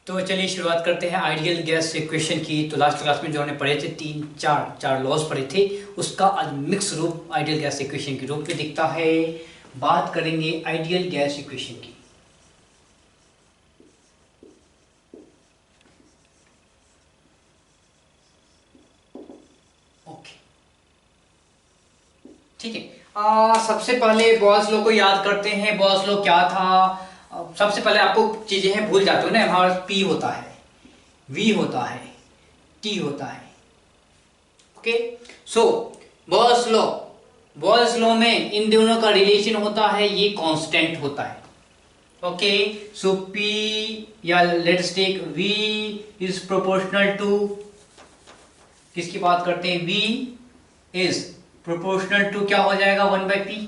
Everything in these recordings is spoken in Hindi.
तो चलिए शुरुआत करते हैं आइडियल गैस इक्वेशन की। तो लास्ट क्लास में जो हमने पढ़े थे चार लॉज पढ़े थे, उसका आज मिक्स रूप आइडियल गैस इक्वेशन के रूप में दिखता है। बात करेंगे आइडियल गैस इक्वेशन की। ओके, ठीक है। सबसे पहले बॉयल्स लॉ को याद करते हैं। बॉयल्स लॉ क्या था? सबसे पहले आपको चीजें हैं भूल जाते हो ना। हमारा पी होता है, वी होता है, टी होता है। ओके, सो बॉयल्स लॉ में इन दोनों का रिलेशन होता है, ये कांस्टेंट होता है। ओके, सो पी या let's take V is proportional to, किसकी बात करते हैं? वी इज प्रोपोर्शनल टू क्या हो जाएगा? 1/p।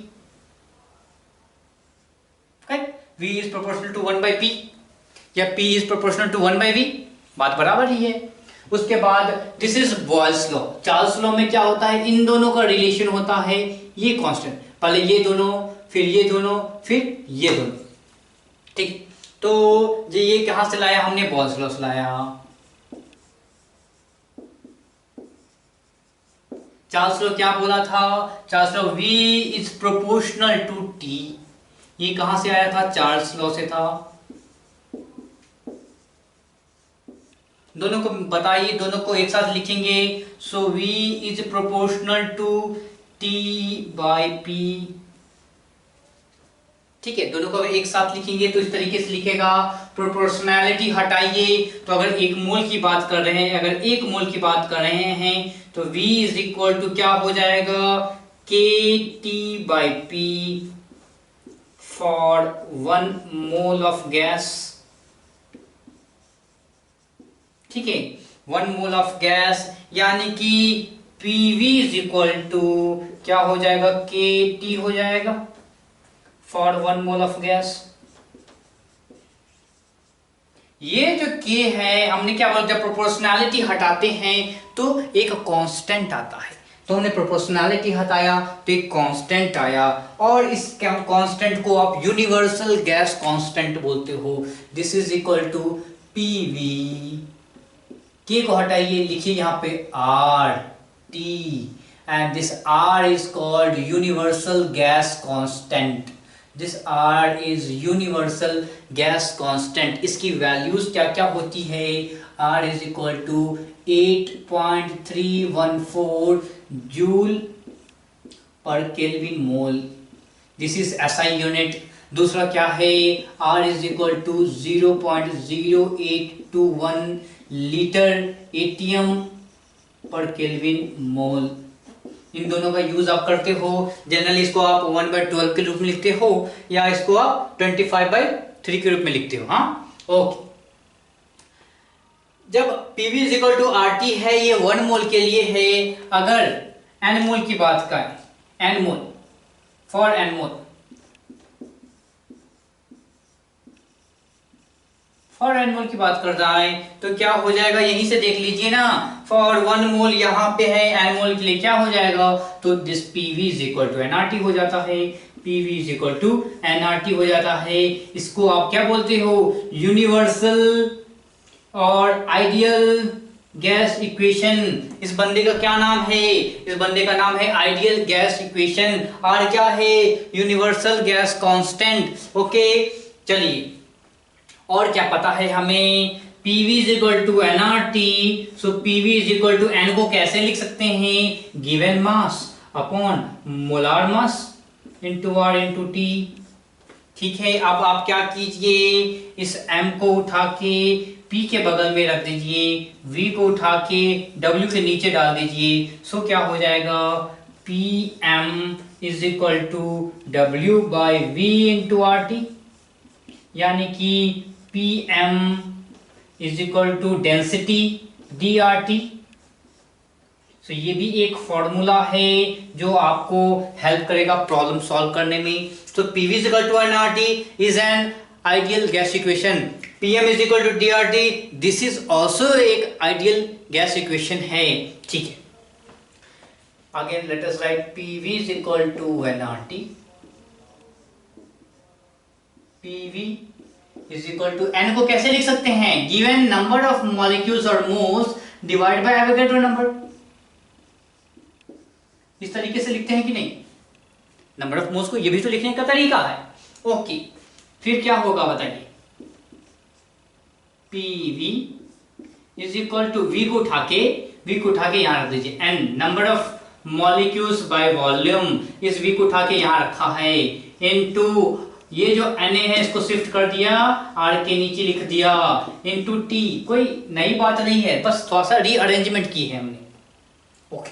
v is proportional to 1/p या p is proportional to 1/v, बात बराबर ही है। उसके बाद this is Boyle's law. Charles law में क्या होता है? इन दोनों का रिलेशन होता है, ये कांस्टेंट, पहले ये दोनों, फिर ये दोनों, फिर ये दोनों। ठीक, तो ये कहां से लाया हमने? बॉयल्स लॉ से लाया। चार्ल्स लॉ क्या बोला था? Charles law v is proportional to t, ये कहां से आया था? चार्ल्स लॉ से था। दोनों को बताइए, दोनों को एक साथ लिखेंगे। So v is proportional to t/p। ठीक है, दोनों को एक साथ लिखेंगे तो इस तरीके से लिखेगा। प्रोपोर्शनैलिटी हटाइए, तो अगर एक मोल की बात कर रहे हैं, अगर एक मोल की बात कर रहे हैं तो v इज इक्वल टू क्या हो जाएगा? kT/p for 1 mole of gas. ठीक है, 1 मोल ऑफ गैस, यानी कि PV इज इक्वल टू क्या हो जाएगा? KT हो जाएगा फॉर 1 मोल ऑफ गैस। ये जो K है, हमने क्या बोला? जब प्रोपोर्शनैलिटी हटाते हैं तो एक कांस्टेंट आता है, तो हमने प्रोपोर्शनैलिटी हटाया तो एक कांस्टेंट आया, और इस कांस्टेंट को आप यूनिवर्सल गैस कांस्टेंट बोलते हो। This is equal to PV। K को हटाइए, लिखिए यहाँ पे RT, and this R is called universal gas constant. This R is universal gas constant. इसकी वैल्यूज क्या क्या होती है? R is equal to 8.314 joule पर kelvin mole. This is SI unit. दूसरा क्या है? R is equal to 0.0821 litre ATM पर केल्विन मोल। इन दोनों का यूज आप करते हो। जनरली इसको आप 1/12 के रूप में लिखते हो, या इसको आप 25/3 के रूप में लिखते हो। हाँ, ओके। जब PV is equal to RT है, ये 1 मोल के लिए है। अगर N मोल की बात करें, N mole, for N mole, for N मोल की बात कर रहा है तो क्या हो जाएगा? यहीं से देख लीजिए ना। फॉर 1 मोल यहाँ पे है, N मोल के लिए क्या हो जाएगा? तो this PV is equal to nRT हो जाता है। PV is equal to nRT हो जाता है। इसको आप क्या बोलते हो? यूनिवर्सल और आइडियल गैस इक्वेशन। इस बंदे का क्या नाम है? इस बंदे का नाम है आइडियल गैस इक्वेशन। और क्या है? Universal gas constant. ओके, चलिए, और क्या पता है हमें? PV is equal to nRT। So PV is equal to N को कैसे लिख सकते हैं? Given mass upon molar mass into R into T। ठीक है, अब आप क्या कीजिए? इस M को उठा के P के बगल में रख दीजिए, V को उठा के W के नीचे डाल दीजिए। सो क्या हो जाएगा? PM is equal to W/V into RT, यानी कि PM is equal to density DRT। So ये भी एक फॉर्मूला है जो आपको हेल्प करेगा प्रॉब्लम सॉल्व करने में। तो PV is equal to nRT is an ideal gas equation. PM is equal to DRT, this is also एक आइडियल गैस इक्वेशन है। ठीक है, again let us write PV is equal to nRT। PV is equal to n को कैसे लिख सकते हैं, गिवन नंबर ऑफ मॉलिक्यूल्स और moles divide by Avogadro number. इस तरीके से लिखते हैं कि नहीं, नंबर ऑफ मोल्स को, ये भी तो लिखने का तरीका है। ओके, फिर क्या होगा बताइए, PV is equal to V को उठा के यहां रख दीजिए, n number of molecules by volume, इस v को उठा के यहां रखा है, इनटू ये जो Na है इसको शिफ्ट कर दिया, r के नीचे लिख दिया, इनटू t। कोई नई बात नहीं है, बस थोड़ा सा रीअरेंजमेंट की है हमने। Okay,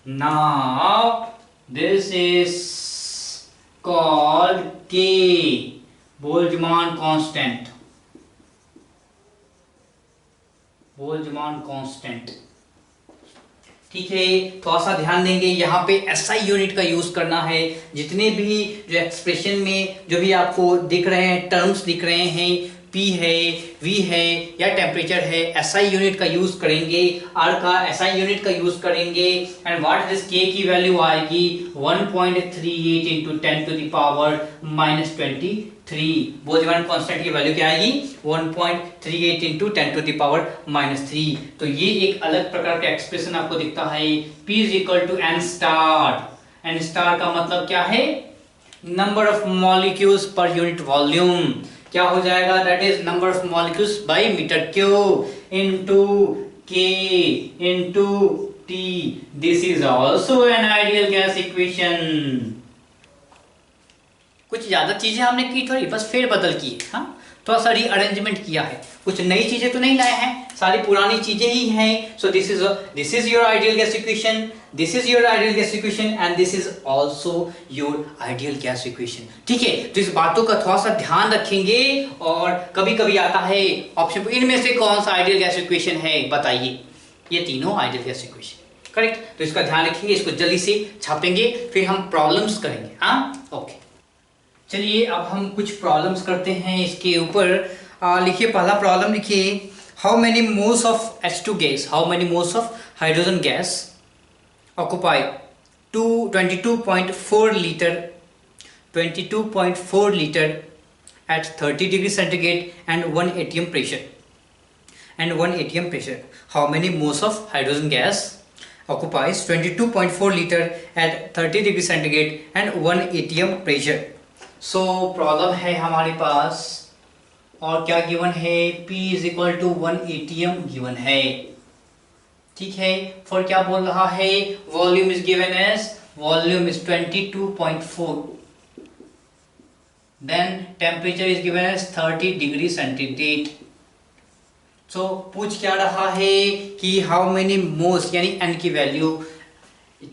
now this is called K, Boltzmann constant, Boltzmann constant. ठीक है, थोड़ा सा ध्यान देंगे, यहाँ पे SI यूनिट का यूज करना है। जितने भी जो एक्सप्रेशन में जो भी आपको दिख रहे हैं, टर्म्स दिख रहे हैं, P है, V है या टेम्परेचर है, SI यूनिट का यूज करेंगे, R का SI यूनिट का यूज करेंगे। एंड व्हाट इज K की वैल्यू आएगी 1.38 into 10 to the power -23। Boltzmann constant की वैल्यू क्या आएगी 1.38 इंटू 10 टू द पावर -3। तो ये एक अलग प्रकार का एक्सप्रेशन आपको दिखता है, P is equal to n star. n star का मतलब क्या है, नंबर ऑफ मॉलिक्यूल्स पर यूनिट वॉल्यूम। क्या हो जाएगा, that is number of molecules by metre cube into K into T। This is also an ideal gas equation. कुछ ज्यादा चीजें हमने की थोड़ी, बस फेर बदल की, हाँ थोड़ा सा रीअरेंजमेंट किया है, कुछ नई चीजें तो नहीं लाए हैं, सारी पुरानी चीजें ही हैं। सो this is your ideal gas equation, this is your ideal gas equation and this is also your ideal gas equation. ठीक है, तो इस बातों का थोड़ा सा ध्यान रखेंगे। और कभी कभी आता है ऑप्शन, इनमें से कौन सा आइडियल गैस इक्वेशन है बताइए, ये तीनों आइडियल गैस इक्वेशन, करेक्ट। तो इसका ध्यान रखिए, इसको जल्दी से छापेंगे, फिर हम प्रॉब्लम्स करेंगे। हाँ ओके, चलिए अब हम कुछ प्रॉब्लम्स करते हैं इसके ऊपर। लिखिए, पहला प्रॉब्लम लिखिए, how many moles of H2 gas, how many moles of hydrogen gas occupy 22.4 litre 22.4 litre at 30 degree centigrade and 1 atm pressure. How many moles of hydrogen gas occupies 22.4 liter at 30 degree centigrade and 1 atm pressure? So problem है हमारे पास, और क्या गिवन है, P is equal to 1 atm given है। ठीक है, फॉर क्या बोल रहा है, volume is given as, volume is 22.4, then temperature is given as 30 degree centigrade. So पूछ क्या रहा है कि हाउ मेनी मोल्स, यानी n की वैल्यू।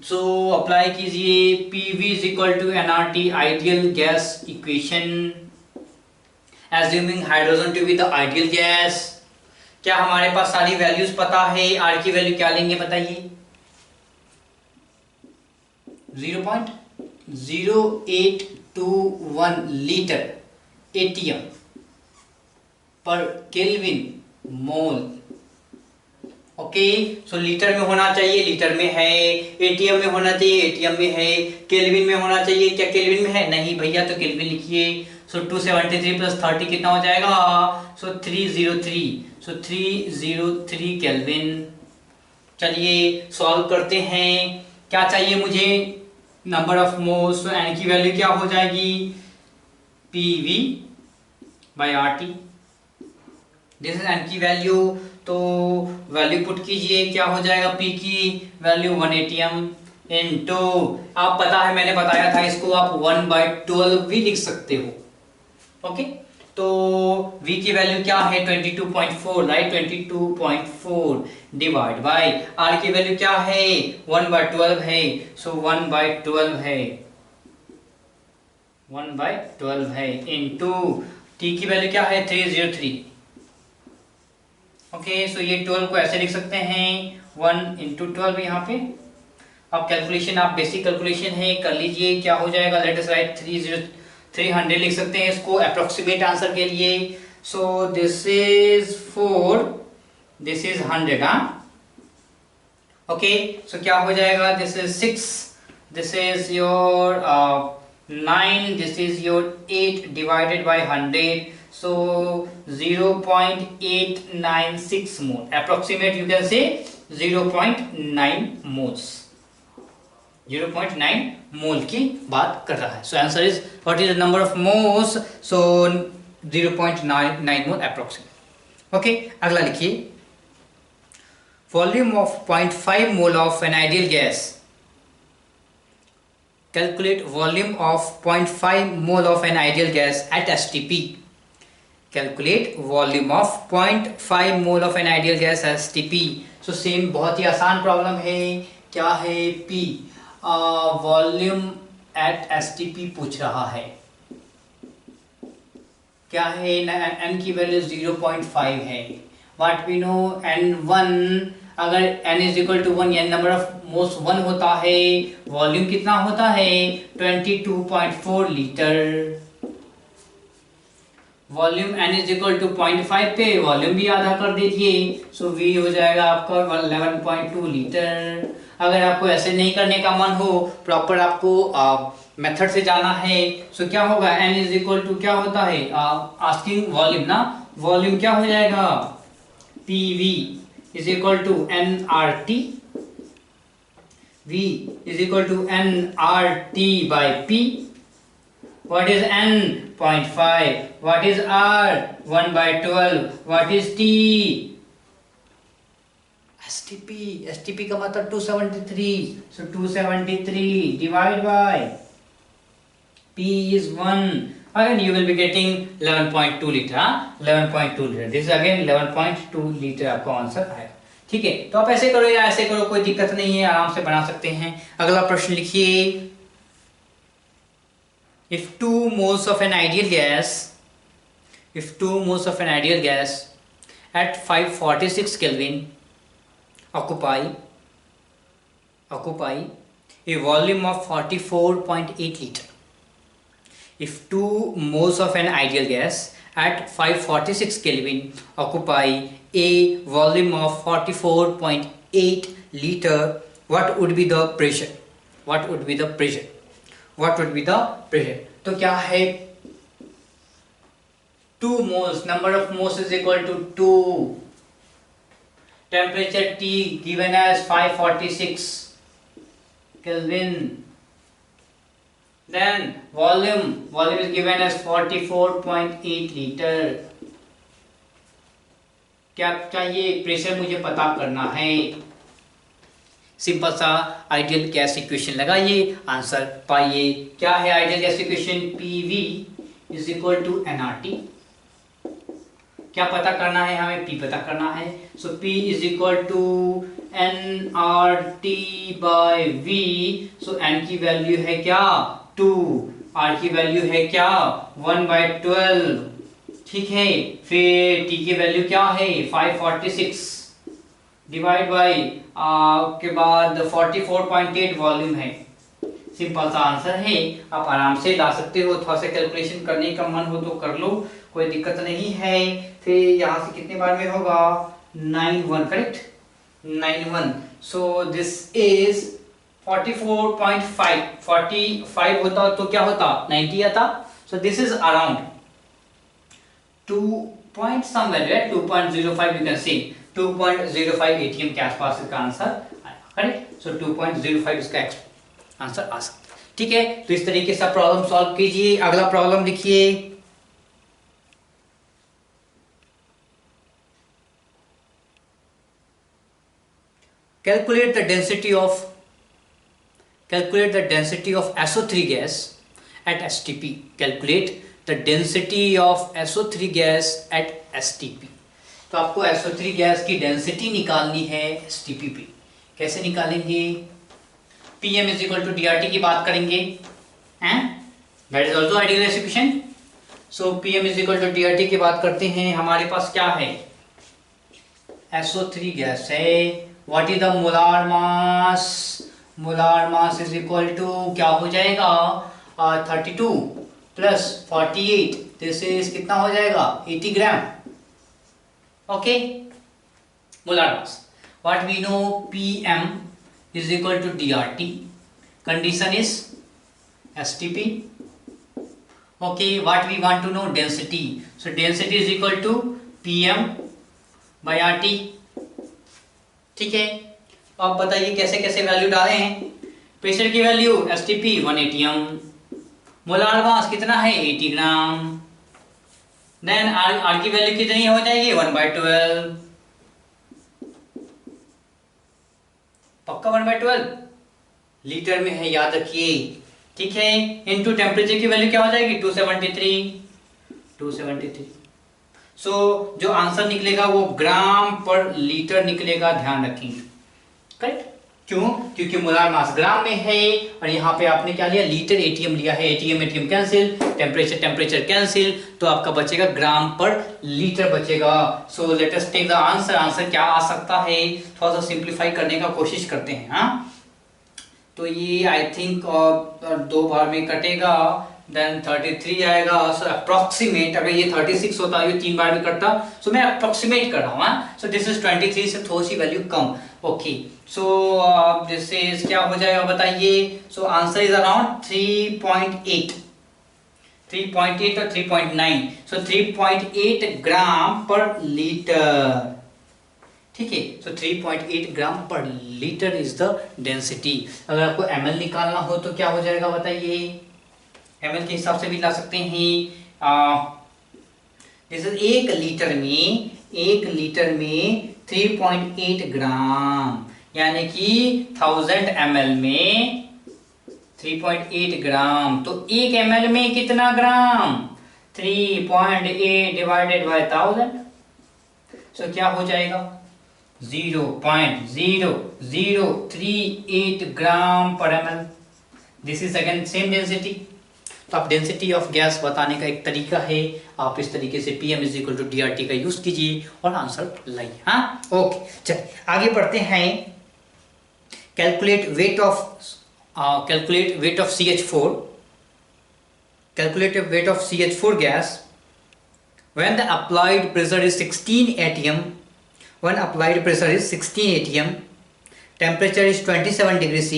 सो अप्लाई कीजिए, PV is equal to nRT, ideal gas equation, assuming hydrogen to be the ideal gas. क्या हमारे पास सारी वैल्यूज पता है, R की वैल्यू क्या लेंगे बताइए, 0.0821 लीटर एटीएम पर केल्विन मोल। ओके, सो लीटर में होना चाहिए, लीटर में है, एटीएम में होना चाहिए, एटीएम में है, केल्विन में होना चाहिए, क्या केल्विन में है, नहीं भैया, तो केल्विन लिखिए। सो 273 प्लस 30 कितना हो जाएगा, सो 303 केल्विन। चलिए सॉल्व करते हैं, क्या चाहिए मुझे, नंबर ऑफ मोल्स, तो n की वैल्यू क्या हो जाएगी, PV by RT, this is n की वैल्यू। तो वैल्यू पुट कीजिए, क्या हो जाएगा, P की वैल्यू 1 atm इनटू, आप पता है मैंने बताया था इसको आप 1/12 भी लिख सकते हो। ओके, तो V की वैल्यू क्या है 22.4, राइट, 22.4 डिवाइड बाय R की वैल्यू क्या है 1/12 है, सो 1/12 है, 1/12 है इनटू T की वैल्यू क्या है 303। ओके, सो ये 12 को ऐसे लिख सकते हैं 1 इंटू 12 यहाँ पे। अब कैलकुलेशन, आप बेसिक कैलकुलेशन है कर लीजिए, क्या हो जाएगा, लेट अस राइट 300 लिख सकते हैं इसको अप्रोक्सीमेट आंसर के लिए। सो दिस इज 4, दिस इज 100। हाँ ओके, सो क्या हो जाएगा, this is 6, this is your 9, this is your 8 divided by 100, so 0.896 mole, approximate you can say 0.9 moles, 0.9 मोल की बात कर रहा है. So answer is what is the number of moles, so 0.9 mole approximate. Okay, अगला लिखिए. Volume of 0.5 mole of N ideal gas. Calculate volume of 0.5 mole of N ideal gas at STP. Calculate volume of 0.5 mole of N ideal gas STP. So same, बहुत ही आसान प्रॉब्लम है. क्या है? पी वॉल्यूम एट एसटीपी पूछ रहा है. क्या है? एन की वैल्यू 0.5 है. व्हाट वी नो, n1, अगर n इज इक्वल टू 1 यानी नंबर ऑफ मोल्स 1 होता है, वॉल्यूम कितना होता है? 22.4 litre. Volume n is equal to 0.5 पे वॉल्यूम भी आधा कर दीजिए, सो v हो जाएगा आपका 11.2 लीटर. अगर आपको ऐसे नहीं करने का मन हो, प्रॉपर आपको मेथड से जाना है, सो क्या होगा? n इज इक्वल टू क्या होता है? आस्किंग वॉल्यूम ना, वॉल्यूम क्या हो जाएगा? PV is equal to nRT. V is equal to nRT by P. What is n? 0.5. What is R? 1/12. What is T? STP का मतलब 273. So 273 divide by P is 1. Again you will be getting 11.2 liter. 11.2 liter. This is again 11.2 liter आपका आंसर आएगा. ठीक है, तो आप ऐसे करो या ऐसे करो, कोई दिक्कत नहीं है, आराम से बना सकते हैं. अगला प्रश्न लिखिए. If 2 moles of an ideal gas at 546 Kelvin occupy a volume of 44.8 liter. If 2 moles of an ideal gas at 546 Kelvin occupy a volume of 44.8 liter, what would be the pressure? तो क्या है? 2 moles, number of moles is equal to 2. Temperature T given as 546 Kelvin. Then volume is given as 44.8 liter. क्या चाहिए? प्रेशर मुझे पता करना है. सिंपल सा आइडियल गैस इक्वेशन लगाइए, आंसर पाइए. क्या है ideal gas equation? PV is equal to nRT. क्या पता करना है हमें? P पता करना है. So P is equal to nRT by V. So n की वैल्यू है क्या? 2. R की वैल्यू है क्या? 1/12. ठीक है, फिर T की वैल्यू क्या है? 546 डिवाइड बाई के बाद 44.8 वॉल्यूम है. सिंपल सा आंसर है, आप आराम से ला सकते हो. थोड़ा सा कैलकुलेशन करने का मन हो तो कर लो, कोई दिक्कत नहीं है. फिर यहाँ से कितने बार में होगा? 91, करेक्ट? 91. So this is 44.5. 45 होता तो क्या होता? 90 आता. सो this is around 2 point somewhere, right? 2.05 you can see. 2.05 ATM के आसपास इसका आंसर आएगा, करेक्ट? सो 2.05 इसका आंसर आ सकता है. ठीक है, तो इस तरीके से प्रॉब्लम सॉल्व कीजिए. अगला प्रॉब्लम लिखिए. Calculate the density of SO3 gas at STP. Calculate the density of SO3 gas at STP. तो आपको SO3 गैस की डेंसिटी निकालनी है STP पे. कैसे निकालेंगे? PM is equal to DRT की बात करेंगे, हैं? That is also ideal gas equation. So PM is equal to DRT की बात करते हैं. हमारे पास क्या है? SO3 गैस है. What is the molar mass? Molar mass is equal to क्या हो जाएगा? 32 प्लस 48, दिस इज कितना हो जाएगा? 80 gram. Okay, molar mass. What we know? PM is equal to DRT. Condition is STP. Okay, what we want to know? Density. So density is equal to PM by RT. ठीक है, आप बताइए कैसे कैसे वैल्यू डाले हैं। प्रेशर की value STP 1 atm, molar mass कितना है 80 ग्राम। देन आर की वैल्यू कितनी हो जाएगी 1/12, पक्का 1/12 लीटर में है, याद रखिए। ठीक है, इनटू टेम्परेचर की वैल्यू क्या हो जाएगी 273। सो जो आंसर निकलेगा वो ग्राम पर लीटर निकलेगा, ध्यान रखेंगे। करेक्ट, क्यों? क्योंकि मोलार मास ग्राम में है और यहाँ पे आपने क्या लिया, लीटर एटीएम लिया है। एटीएम कैंसिल, टेम्परेचर कैंसिल, तो आपका बचेगा ग्राम पर लीटर बचेगा। So let us take the answer. Answer क्या आ सकता है, थोड़ा सा सिंप्लीफाई करने का कोशिश करते हैं। हाँ, तो ये आई थिंक 2 बार में कटेगा, देन 33 आएगा। सो अप्रोक्सीमेट, अगर ये 36 होता ये 3 बार में कटता, सो मैं अप्रोक्सीमेट कर रहा हूँ। सो दिस इज 23 से थोड़ी सी वैल्यू कम। ओके, सो दिस इज क्या हो जाएगा बताइए। सो आंसर इज अराउंड 3.8 और 3.9। सो 3.8 ग्राम पर लीटर। ठीक है, सो 3.8 ग्राम पर लीटर इज द डेंसिटी। अगर आपको ml निकालना हो तो क्या हो जाएगा बताइए। ml के हिसाब से भी ला सकते हैं। जैसे 1 लीटर में 3.8 ग्राम, यानी कि 1000 ml में 3.8 ग्राम, तो 1 ml में कितना ग्राम, 3.8 डिवाइडेड बाय 1000। सो क्या हो जाएगा 0.0038 ग्राम पर ml। This is again same density. तो आप डेंसिटी ऑफ गैस बताने का एक तरीका है, आप इस तरीके से PM = DRT का यूज कीजिए और आंसर लाइए। हाँ, ओके, चलिए आगे बढ़ते हैं। Calculate weight of CH4। Calculate weight of CH4 gas when the applied pressure is 16 atm, when applied pressure is 16 atm, temperature is 27 degrees C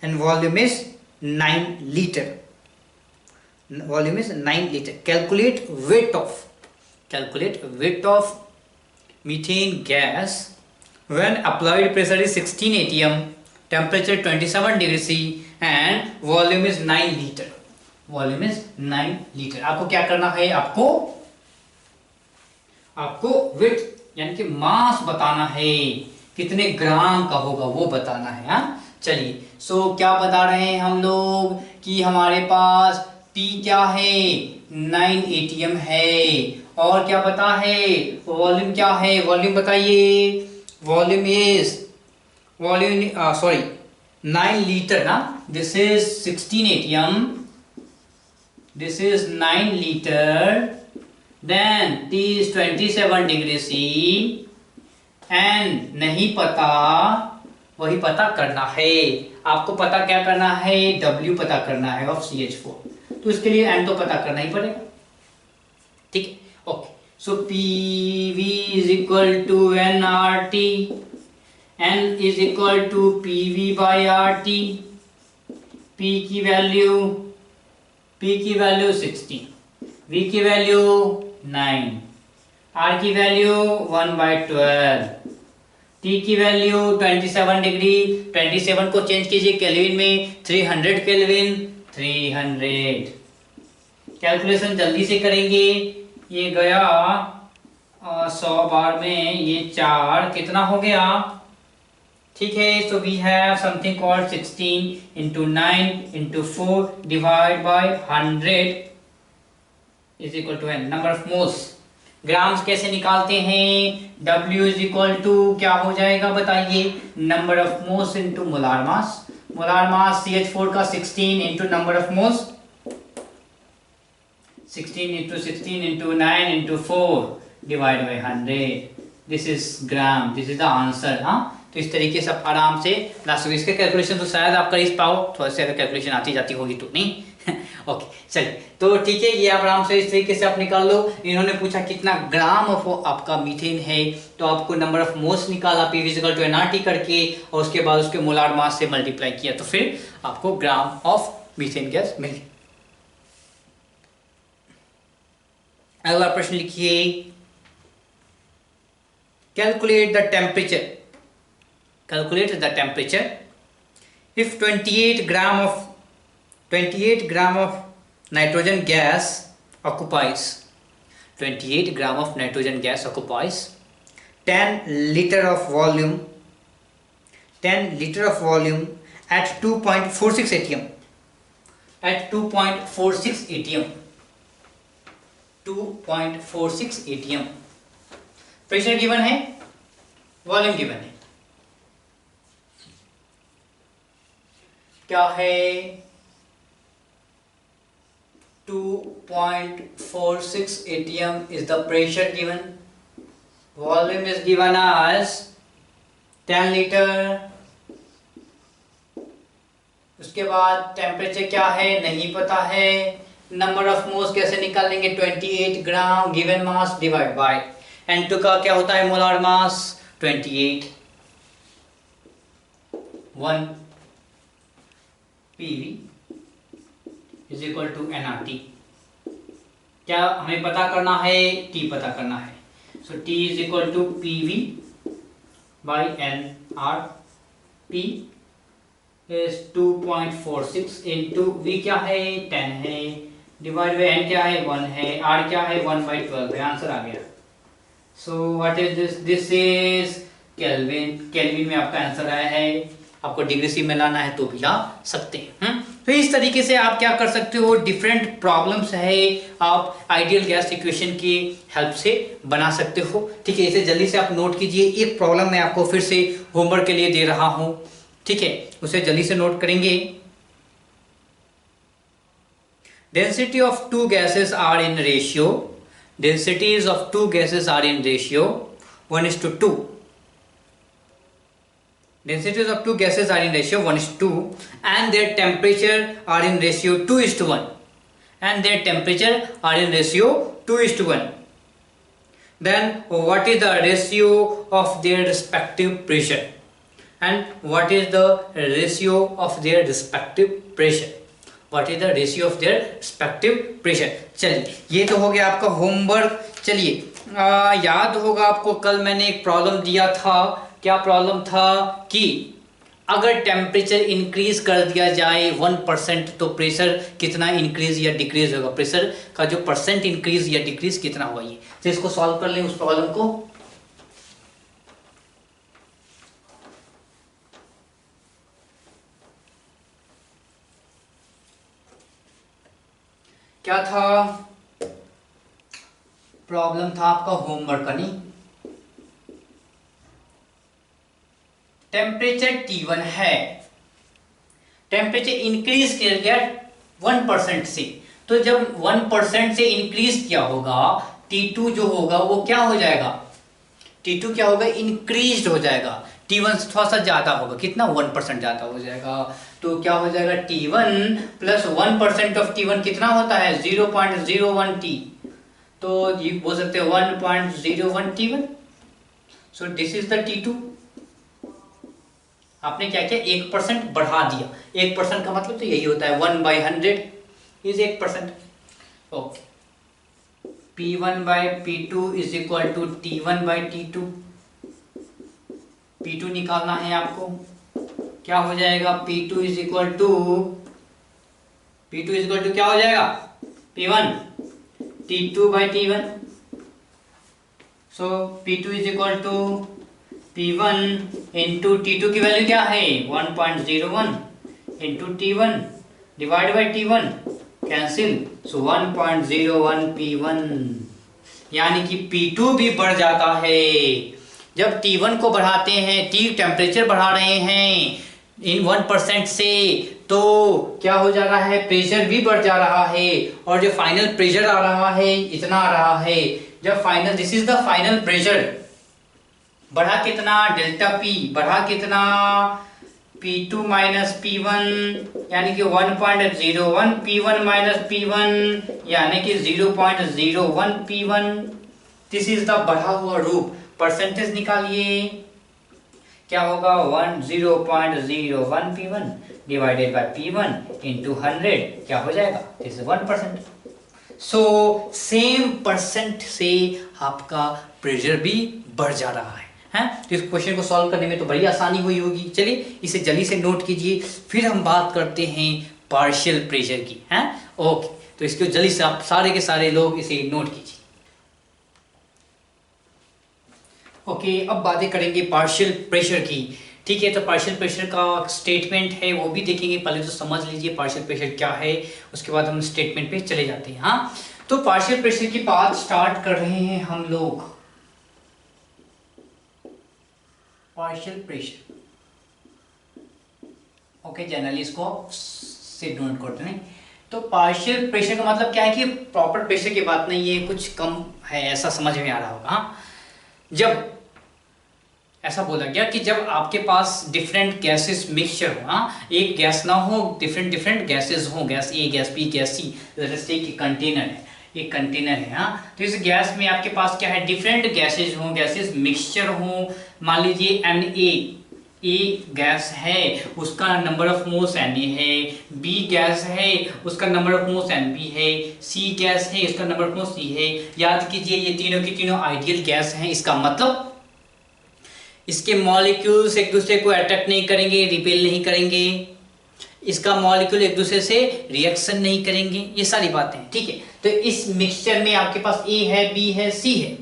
and volume is 9 liter. Calculate weight of methane gas when applied pressure is 16 atm, temperature 27 degrees C and volume is 9 liter. आपको क्या करना है, आपको वेट यानी कि मास बताना है, कितने ग्राम का होगा वो बताना है। हाँ, चलिए, सो क्या बता रहे हैं हम लोग कि हमारे पास P क्या है 9 atm है, और क्या पता है वॉल्यूम क्या है, वॉल्यूम बताइए। वॉल्यूम 9 लीटर ना, this is 16 atm, this is 9 litre, then T is 27 degree C and नहीं पता, वही पता करना है। आपको पता क्या करना है, W पता करना है ऑफ CH4, तो इसके लिए N तो पता करना ही पड़ेगा। ठीक है, okay. So PV is equal to nRT, N is equal to PV by RT। P की वैल्यू 16, V की वैल्यू 9, R की वैल्यू 1/12, T की वैल्यू 27 डिग्री। 27 को चेंज कीजिए केल्विन में, 300 केल्विन, 300। कैलकुलेशन जल्दी से करेंगे, ये गया 100 बार में, ये 4 कितना हो गया। ठीक है, so we have something called 16 × 9 × 4 divide by 100 is equal to N, number of moles. Grams कैसे निकालते हैं, W इज इक्वल टू क्या हो जाएगा बताइए, number of moles into molar mass. Molar mass CH4 का 16 into number of moles, 16 × 16 × 9 × 4 divide by 100। This is gram, this is the answer. हाँ, तो इस तरीके से आप आराम से लास्ट इसके कैलकुलेशन तो शायद आप कर ही पाओ, थोड़ा सा अगर कैलकुलेशन आती जाती होगी तो नहीं। ओके, चलिए, तो ठीक है, ये आप आराम से इस तरीके से आप निकाल लो। इन्होंने पूछा कितना ग्राम ऑफ आपका मीथेन है, तो आपको नंबर ऑफ मोल्स निकाला PV = nRT करके, और उसके बाद उसके मोलार मास से मल्टीप्लाई किया, तो फिर आपको ग्राम ऑफ मीथेन गैस मिली। अगला प्रश्न लिखिए, calculate the temperature, calculate the temperature if 28 gram of nitrogen gas occupies 28 gram of nitrogen gas occupies 10 liter of volume 10 liter of volume at 2.46 atm, at 2.46 atm, 2.46 atm। Pressure given है, वॉल्यूम गिवन है, क्या है 2.46 atm is the pressure given, volume is given as 10 liter। उसके बाद टेम्परेचर क्या है नहीं पता है, नंबर ऑफ मोल्स कैसे निकालेंगे, 28 gram given mass divide by N2 का क्या होता है molar mass 28, 1 PV is equal to nRT। क्या हमें पता करना है, T पता करना है, so T is equal to PV by nRT is 2.46 into V क्या है 10 है, डिवाइड बाई N क्या है 1 है, R क्या है 1/12 है, आंसर आ गया। So what is this, this is kelvin, kelvin में आपका आंसर आया है। आपको डिग्री सी में लाना है तो भी ला सकते हैं। तो इस तरीके से आप क्या कर सकते हो, डिफरेंट प्रॉब्लम्स है आप आइडियल गैस इक्वेशन की हेल्प से बना सकते हो। ठीक है, इसे जल्दी से आप नोट कीजिए। एक प्रॉब्लम मैं आपको फिर से होमवर्क के लिए दे रहा हूं, ठीक है, उसे जल्दी से नोट करेंगे। Density of two gases are in ratio, densities of two gases are in ratio 1:2, densities of two gases are in ratio 1:2 and their temperature are in ratio 2:1, and their temperature are in ratio 2:1, then what is the ratio of their respective pressure, and what is the ratio of their respective pressure, What is the ratio of their respective pressure। चलिए ये तो हो गया आपका होमवर्क। चलिए याद होगा आपको कल मैंने एक प्रॉब्लम दिया था, क्या प्रॉब्लम था कि अगर टेम्परेचर इंक्रीज कर दिया जाए 1% तो प्रेशर कितना इंक्रीज या डिक्रीज होगा, प्रेशर का जो परसेंट इंक्रीज या डिक्रीज कितना होगा। ये तो इसको सॉल्व कर लें उस प्रॉब्लम को। क्या था प्रॉब्लम, था आपका होमवर्क का, नहीं, टेम्परेचर T1 है, टेम्परेचर इंक्रीज किया गया 1% से, तो जब 1% से इंक्रीज किया होगा T2 जो होगा वो क्या हो जाएगा, T2 क्या होगा इंक्रीज हो जाएगा, T1 से थोड़ा सा ज्यादा होगा, कितना 1% ज्यादा हो जाएगा, तो क्या हो जाएगा T1 प्लस 1% ऑफ T1 कितना होता है 0.01 T, तो ये बोल सकते हैं 1.01 T1। So this is the T2। आपने क्या किया 1% बढ़ा दिया, 1% का मतलब तो यही होता है 1/100 is 1%। Okay, P1/P2 is equal to T1/T2। P2 निकालना है आपको, क्या हो जाएगा P2 इज इक्वल टू क्या हो जाएगा P1 T2/T1। So P2 is equal to P1 into T2 की वैल्यू क्या है 1.01 into T1 divide by T1 cancel, so 1.01 P1, यानी कि P2 भी बढ़ जाता है। जब T1 को बढ़ाते हैं, T टेम्परेचर बढ़ा रहे हैं इन 1% से, तो क्या हो जा रहा है प्रेशर भी बढ़ जा रहा है, और जो फाइनल प्रेशर आ रहा है इतना आ रहा है। जब final, this is the final pressure, बढ़ा कितना डेल्टा P, बढ़ा कितना P2 माइनस P1, यानी कि 1.01 P1 माइनस P1 यानी कि 0.01 P1। दिस इज द बढ़ा हुआ रूप। परसेंटेज निकालिए, क्या होगा 0.01 P1 divided by P1 into 100, क्या हो जाएगा this is 1%। So same percent से आपका प्रेशर भी बढ़ जा रहा है। तो इस क्वेश्चन को सॉल्व करने में तो बड़ी आसानी हुई होगी। चलिए इसे जल्दी से नोट कीजिए, फिर हम बात करते हैं पार्शियल प्रेशर की। ओके, तो इसको जल्दी से आप सारे के सारे लोग इसे नोट कीजिए। ओके, अब बातें करेंगे पार्शियल प्रेशर की। ठीक है, तो पार्शियल प्रेशर का स्टेटमेंट है वो भी देखेंगे। पहले तो समझ लीजिए पार्शियल प्रेशर क्या है, उसके बाद हम स्टेटमेंट पे चले जाते हैं। तो पार्शियल प्रेशर की बात स्टार्ट कर रहे हैं हम लोग। पार्शियल प्रेशर, ओके, जनरली इसको से नोट करते हैं। तो पार्शियल प्रेशर का मतलब क्या है कि प्रॉपर प्रेशर की बात नहीं है, कुछ कम है, ऐसा समझ में आ रहा होगा। जब ऐसा बोला गया कि जब आपके पास डिफरेंट गैसेस मिक्सचर हो, एक गैस ना हो, डिफरेंट डिफरेंट गैसेस हो, गैस ए, गैस बी, गैस सी, जैसे कि कंटेनर है, एक कंटेनर है। तो इस गैस में आपके पास क्या है, डिफरेंट गैसेस हो, गैसेस मिक्सचर हो। मान लीजिए ए गैस है, उसका नंबर ऑफ मोल्स Na है, बी गैस है, उसका नंबर ऑफ मोल्स Nb है, सी गैस है, उसका नंबर ऑफ मोल्स C है। याद कीजिए ये तीनों की तीनों आइडियल गैस हैं। इसका मतलब इसके मॉलिक्यूल्स एक दूसरे को अट्रैक्ट नहीं करेंगे, रिपेल नहीं करेंगे, इसका मॉलिक्यूल एक दूसरे से रिएक्शन नहीं करेंगे, ये सारी बातें हैं। ठीक है, तो इस मिक्सचर में आपके पास ए है, बी है, सी है,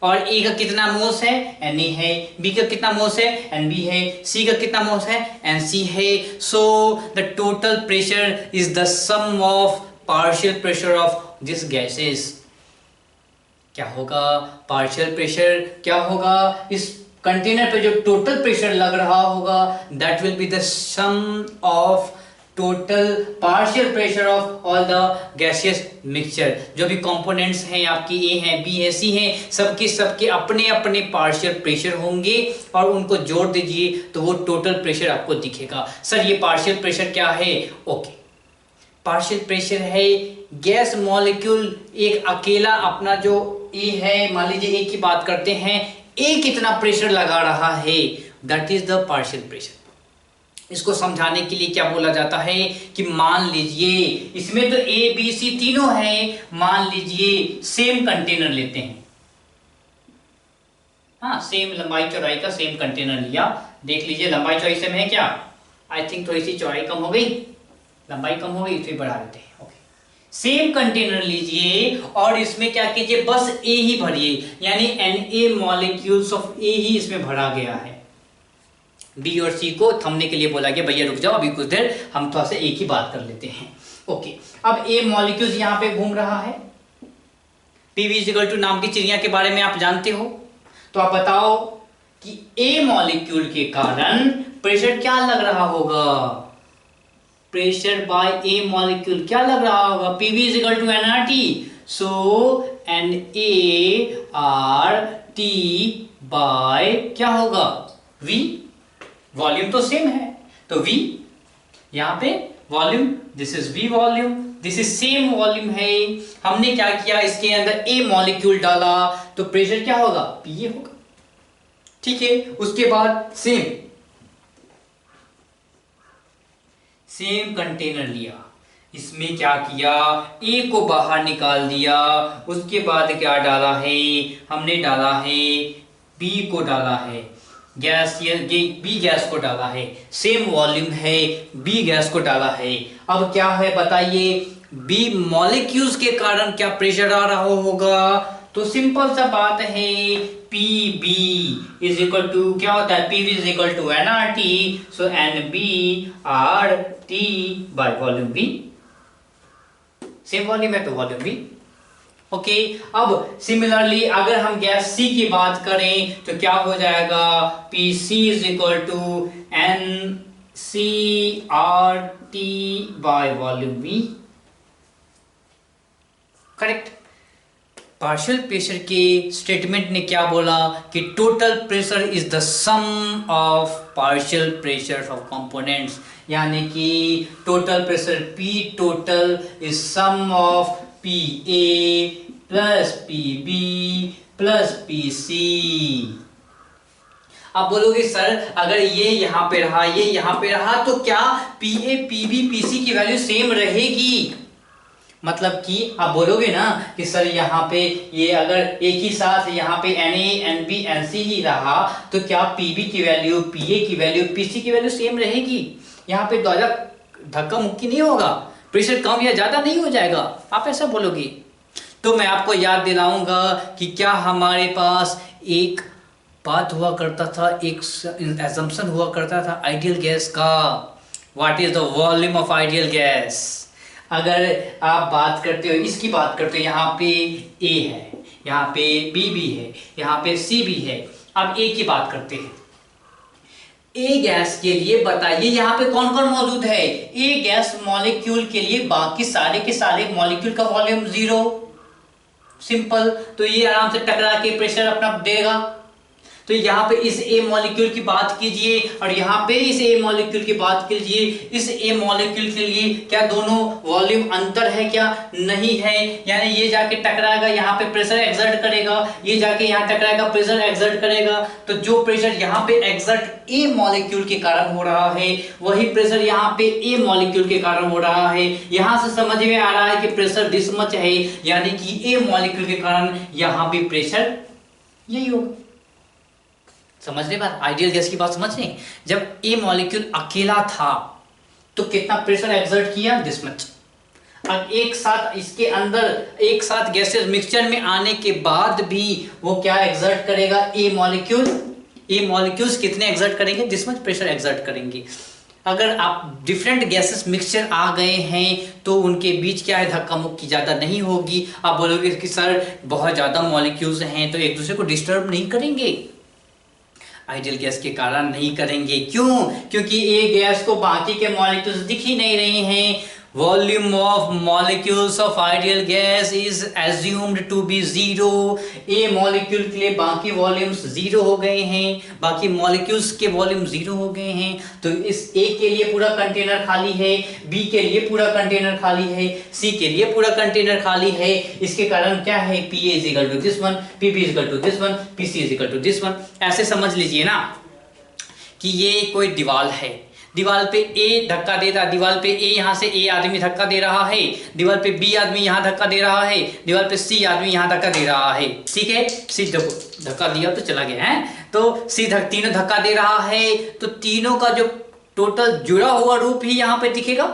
और ए का कितना मोल्स है, Na है, बी का कितना मोल्स है, Nb है, सी का कितना मोल्स है, Nc है। So the total pressure is the sum of partial pressure of this gases. क्या होगा, पार्शियल प्रेशर क्या होगा, इस कंटेनर पे जो टोटल प्रेशर लग रहा होगा, that will be the sum of total partial pressure of all the gaseous mixture. जो भी कंपोनेंट्स हैं आपकी, ए हैं, बी है, सी हैं, सबके सबके अपने अपने पार्शियल प्रेशर होंगे और उनको जोड़ दीजिए तो वो टोटल प्रेशर आपको दिखेगा। सर ये पार्शियल प्रेशर क्या है? ओके, पार्शियल प्रेशर है गैस मॉलिक्यूल एक अकेला अपना जो ए है, मान लीजिए ए की बात करते हैं, ए कितना प्रेशर लगा रहा है, that is the partial pressure. इसको समझाने के लिए क्या बोला जाता है कि मान लीजिए इसमें तो ए बी सी तीनों है, मान लीजिए सेम कंटेनर लेते हैं, सेम लंबाई चौड़ाई का सेम कंटेनर लिया। देख लीजिए लंबाई चौड़ाई सेम है क्या? आई थिंक थोड़ी सी चौड़ाई कम हो गई, लंबाई कम हो गई, फिर बढ़ा देते हैं। ओके, सेम कंटेनर लीजिए और इसमें क्या कीजिए, बस ए ही भरिए, यानी Na मॉलिक्यूल्स ऑफ ए ही इसमें भरा गया है। बी और सी को थमने के लिए बोला गया, भैया रुक जाओ अभी कुछ देर हम थोड़ा सा ए की बात कर लेते हैं। ओके, अब ए मॉलिक्यूल्स यहां पे घूम रहा है। पीवी इक्वल टू नाम की चिड़िया के बारे में आप जानते हो, तो आप बताओ कि ए मॉलिक्यूल के कारण प्रेशर क्या लग रहा होगा, प्रेशर बाय ए मॉलिक्यूल क्या लग रहा होगा, PV is equal to nRT। So NaRT by क्या होगा, V। वॉल्यूम तो सेम है, तो V यहां पे volume, this is V volume, this is same volume है। हमने क्या किया, इसके अंदर ए मॉलिक्यूल डाला तो प्रेशर क्या होगा, PA होगा। ठीक है, उसके बाद सेम कंटेनर लिया, इसमें क्या किया, ए को बाहर निकाल दिया, उसके बाद क्या डाला है, हमने डाला है बी को डाला है, गैस ये बी गैस को डाला है, सेम वॉल्यूम है, बी गैस को डाला है। अब क्या है बताइए, बी मॉलिक्यूल्स के कारण क्या प्रेशर आ रहा होगा, तो सिंपल सा बात है, PB इज इक्वल टू क्या होता है, PV is equal to nRT, so NBRT by volume B। Same volume है तो वॉल्यूम B। ओके, अब सिमिलरली अगर हम गैस C की बात करें तो क्या हो जाएगा, PC is equal to NCRT by volume B। Correct. Partial pressure के स्टेटमेंट ने क्या बोला कि total pressure is the sum of partial pressure of components, यानी कि total pressure P total is sum of PA plus PB plus PC। आप बोलोगे सर अगर ये यहां पे रहा, ये यहां पे रहा, तो क्या PA PB PC की वैल्यू सेम रहेगी? मतलब कि आप बोलोगे ना कि सर यहाँ पे ये अगर एक ही साथ यहाँ पे Na Nb Nc ही रहा तो क्या Pb की वैल्यू Pa की वैल्यू Pc की वैल्यू सेम रहेगी? यहाँ पे ज्यादा धक्का मुक्की नहीं होगा, प्रेशर कम या ज्यादा नहीं हो जाएगा, आप ऐसा बोलोगे। तो मैं आपको याद दिलाऊंगा कि क्या हमारे पास एक बात हुआ करता था, एक एजम्पशन हुआ करता था आइडियल गैस का। What is the volume of ideal gas? अगर आप बात करते हो, इसकी बात करते हो, यहाँ पे ए है, यहाँ पे बी भी है, यहाँ पे सी भी है। अब ए की बात करते हैं। ए गैस के लिए बताइए यहाँ पे कौन कौन मौजूद है? ए गैस मॉलिक्यूल के लिए बाकी सारे के सारे मॉलिक्यूल का वॉल्यूम 0, सिंपल। तो ये आराम से टकरा के प्रेशर अपना देगा। तो यहाँ पे इस ए मॉलिक्यूल की बात कीजिए और यहाँ पे इस ए मॉलिक्यूल की बात कीजिए। इस ए मॉलिक्यूल के लिए क्या दोनों वॉल्यूम अंतर है? क्या नहीं है। यानी ये जाके टकराएगा, यहाँ पे प्रेशर एक्सर्ट करेगा, ये जाके यहाँ टकराएगा, प्रेशर एक्सर्ट करेगा। तो जो प्रेशर यहाँ पे एक्सर्ट ए मॉलिक्यूल के कारण हो रहा है वही प्रेशर यहाँ पे ए मॉलिक्यूल के कारण हो रहा है। यहाँ से समझ में आ रहा है कि प्रेशर दिस मच है, यानी कि ए मॉलिक्यूल के कारण यहाँ पे प्रेशर यही होगा। समझ रहे बात? आइडियल गैस की बात समझ रहे? जब ए मॉलिक्यूल अकेला था तो कितना प्रेशर एक्सर्ट किया? This much. अब एक साथ इसके अंदर एक साथ गैसेस मिक्सचर में आने के बाद भी वो क्या एक्सर्ट करेगा? ए मॉलिक्यूल्स कितने एक्सर्ट करेंगे? दिस मच प्रेशर एक्सर्ट करेंगे। अगर आप डिफरेंट गैसेस मिक्सचर आ गए हैं तो उनके बीच क्या है? धक्का मुक्की ज्यादा नहीं होगी। आप बोलोगे कि सर बहुत ज्यादा मॉलिक्यूल्स हैं तो एक दूसरे को डिस्टर्ब नहीं करेंगे। आइडियल गैस के कारण नहीं करेंगे। क्यों? क्योंकि ए गैस को बाकी के मॉलिक्यूल्स दिख ही नहीं रहे हैं। Volume of molecules of ideal gas is assumed to be 0। A molecule के लिए बाकी वॉल्यूम्स 0 हो गए हैं, बाकी मॉलिक्यूल्स के वॉल्यूम 0 हो गए हैं। तो इस ए के लिए पूरा कंटेनर खाली है, बी के लिए पूरा कंटेनर खाली है, सी के लिए पूरा कंटेनर खाली है। इसके कारण क्या है? P A is equal to this one, P B is equal to this one, P C is equal to this one. ऐसे समझ लीजिए ना कि ये कोई दीवार है, दीवार पे ए धक्का दे रहा, दीवार पे ए यहाँ से ए आदमी धक्का दे रहा है, दीवार पे बी आदमी यहाँ धक्का दे रहा है, दीवार पे सी आदमी यहाँ धक्का दे रहा है। ठीक है, सी धक्का दिया तो चला गया है, तो सी तीनों धक्का दे रहा है। तो तीनों का जो टोटल जुड़ा हुआ रूप ही यहाँ पे दिखेगा,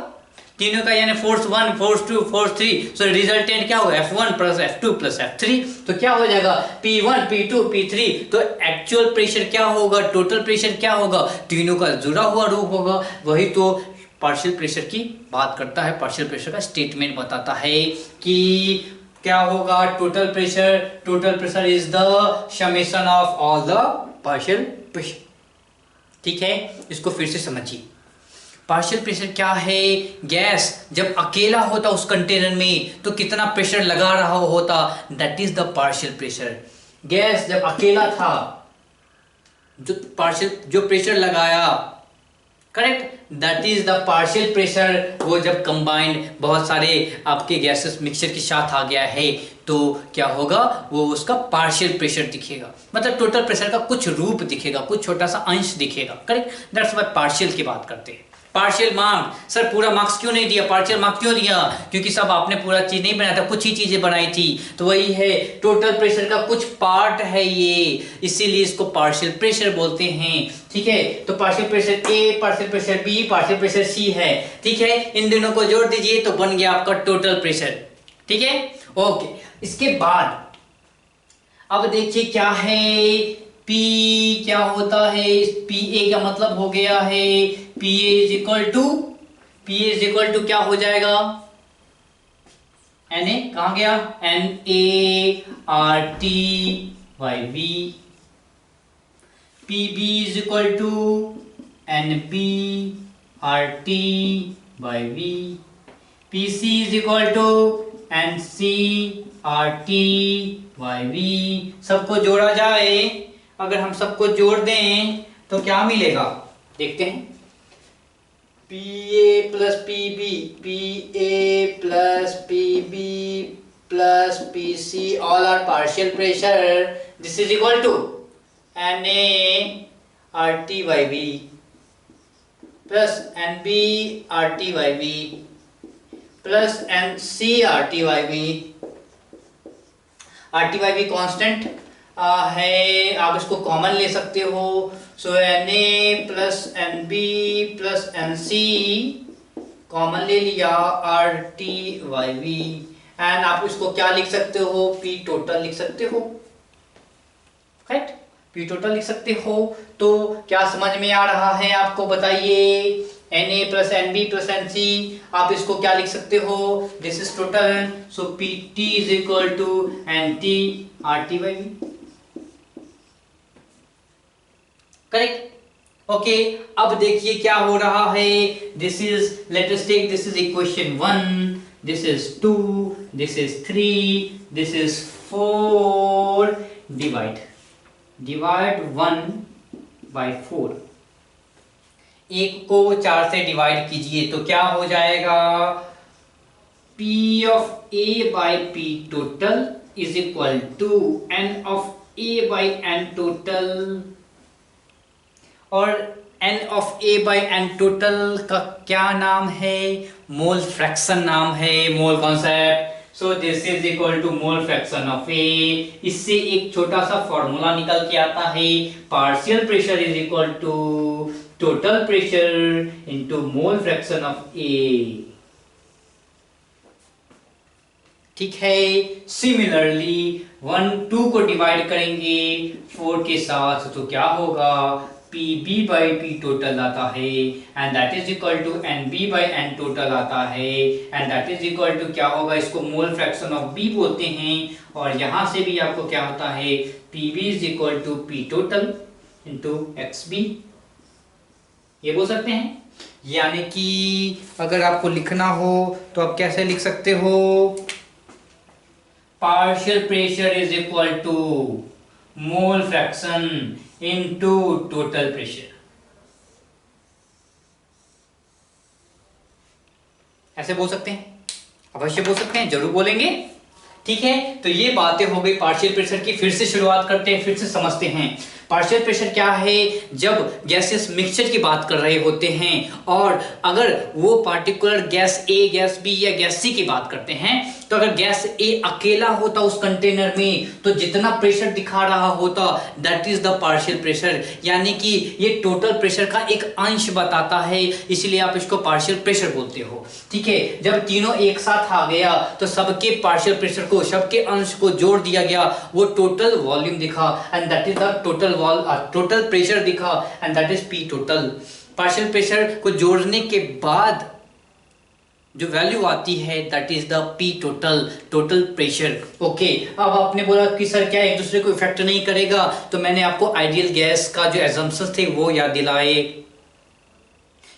तीनों का, यानी force 1 force 2 force 3। So resultant क्या होगा? F1 plus F2 plus F3। तो क्या हो जाएगा? P1 P2 P3। तो एक्चुअल प्रेशर क्या होगा? टोटल प्रेशर क्या होगा? तीनों का जुड़ा हुआ रूप होगा। वही तो पार्शियल प्रेशर की बात करता है, पार्शियल प्रेशर का स्टेटमेंट बताता है कि क्या होगा? Total pressure is the summation of all the partial pressure. ठीक है, इसको फिर से समझिए। पार्शियल प्रेशर क्या है? गैस जब अकेला होता उस कंटेनर में तो कितना प्रेशर लगा रहा होता, that is the partial pressure. Gas जब अकेला था, जो प्रेशर लगाया, correct, that is the partial pressure. वो जब कंबाइंड बहुत सारे आपके गैसेस मिक्सचर के साथ आ गया है तो क्या होगा? वो उसका पार्शियल प्रेशर दिखेगा, मतलब टोटल प्रेशर का कुछ रूप दिखेगा, कुछ छोटा सा अंश दिखेगा। करेक्ट, दैट्स व्हाट पार्शियल की बात करते हैं। पार्शियल मार्क्स, सर पूरा मार्क्स क्यों नहीं दिया? पार्शियल मार्क्स क्यों दिया? क्योंकि सब आपने पूरा चीज नहीं बनाया था, कुछ ही चीजें बनाई थी। तो वही है, टोटल प्रेशर का कुछ पार्ट है ये, इसीलिए इसको पार्शियल प्रेशर बोलते हैं। ठीक है, तो partial pressure A, partial pressure B, partial pressure C है। ठीक है, इन दोनों को जोड़ दीजिए तो बन गया आपका टोटल प्रेशर। ठीक है, ओके। इसके बाद अब देखिए क्या है, P क्या होता है? पी ए का मतलब हो गया है P A is equal to क्या हो जाएगा? एन ए कहां गया? N A R T by B. P B is equal to N B R T by B. P C is equal to N C R T by B. सबको जोड़ा जाए, अगर हम सबको जोड़ दें तो क्या मिलेगा? देखते हैं। P A plus P B, P A plus P B plus P C, all are partial pressure. This is equal to N A R T by B plus N B R T by B plus N C R T by B. R T by B constant है, आप इसको कॉमन ले सकते हो। So N A plus N B plus N C common ले लिया, are T by B. And आप इसको क्या लिख सकते हो, पी टोटल लिख सकते हो, करेक्ट, पी टोटल लिख सकते हो। तो क्या समझ में आ रहा है आपको, बताइए। N A plus N B plus N C, आप इसको क्या लिख सकते हो, this is total. So P T is equal to N T R T by B, correct. Okay, अब देखिए क्या हो रहा है। This is, let us take, this is equation 1, this is 2, this is 3, this is 4, divide 1 by 4। एक को 4 से डिवाइड कीजिए तो क्या हो जाएगा, P of A by P total is equal to N of A by N total. और N of A by N total का क्या नाम है, मोल फ्रैक्शन नाम है, mole concept. So this is equal to mole fraction of A। इससे एक छोटा सा फॉर्मूला निकल के आता है, partial pressure is equal to total pressure into mole fraction of A। ठीक है। सिमिलरली 1 2 को डिवाइड करेंगे 4 के साथ तो क्या होगा, PB बाई P टोटल आता है and that is equal to NB by N total आता है and that is equal to क्या होगा, इसको मोल फ्रैक्शन ऑफ B बोलते हैं। और यहां से भी आपको क्या होता है, PB is equal to P total into XB, ये बोल सकते हैं। यानी कि अगर आपको लिखना हो तो आप कैसे लिख सकते हो, partial pressure is equal to mole fraction into total pressure, ऐसे बोल सकते हैं, अवश्य बोल सकते हैं, जरूर बोलेंगे। ठीक है, तो ये बातें हो गई पार्शियल प्रेशर की। फिर से शुरुआत करते हैं, फिर से समझते हैं पार्शियल प्रेशर क्या है। जब गैसेस मिक्सचर की बात कर रहे होते हैं और अगर वो पार्टिकुलर गैस ए, गैस बी या गैस सी की बात करते हैं, तो अगर गैस ए अकेला होता उस कंटेनर में तो जितना प्रेशर दिखा रहा होता that is the partial pressure, यानी कि ये टोटल प्रेशर का एक अंश बताता है, इसलिए आप इसको पार्शियल प्रेशर बोलते हो। ठीक है, जब तीनों एक साथ आ गया तो सबके पार्शियल प्रेशर को, सबके अंश को जोड़ दिया गया, वो टोटल वॉल्यूम दिखा and that is the total pressure दिखा and that is P total. Partial pressure को जोड़ने के बाद जो वैल्यू आती है that is the P total, total pressure. Okay, अब आपने बोला कि सर क्या एक दूसरे को इफेक्ट नहीं करेगा, तो मैंने आपको आइडियल गैस का जो एजम्पशंस थे वो याद दिलाए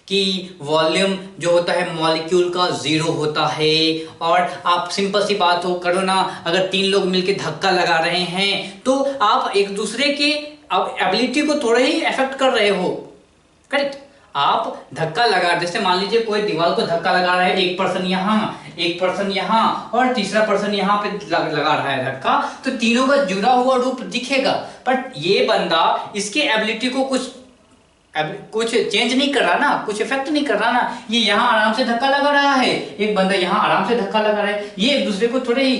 कि वॉल्यूम जो होता है मॉलिक्यूल का 0 होता है। और आप सिंपल सी बात हो करो ना, अगर 3 लोग मिलकर धक्का लगा रहे हैं तो आप एक दूसरे के एबिलिटी को थोड़ा ही इफेक्ट कर रहे हो, करेक्ट। आप धक्का लगा, जैसे मान लीजिए कोई दीवार को धक्का लगा रहा है, एक पर्सन यहाँ, एक पर्सन यहाँ और तीसरा पर्सन यहाँ पे लगा रहा है धक्का, तो तीनों का जुड़ा हुआ रूप दिखेगा, बट ये बंदा इसके एबिलिटी को कुछ चेंज नहीं कर रहा ना, कुछ इफेक्ट नहीं कर रहा ना। ये यहाँ आराम से धक्का लगा रहा है, एक बंदा यहाँ आराम से धक्का लगा रहा है, ये एक दूसरे को थोड़े ही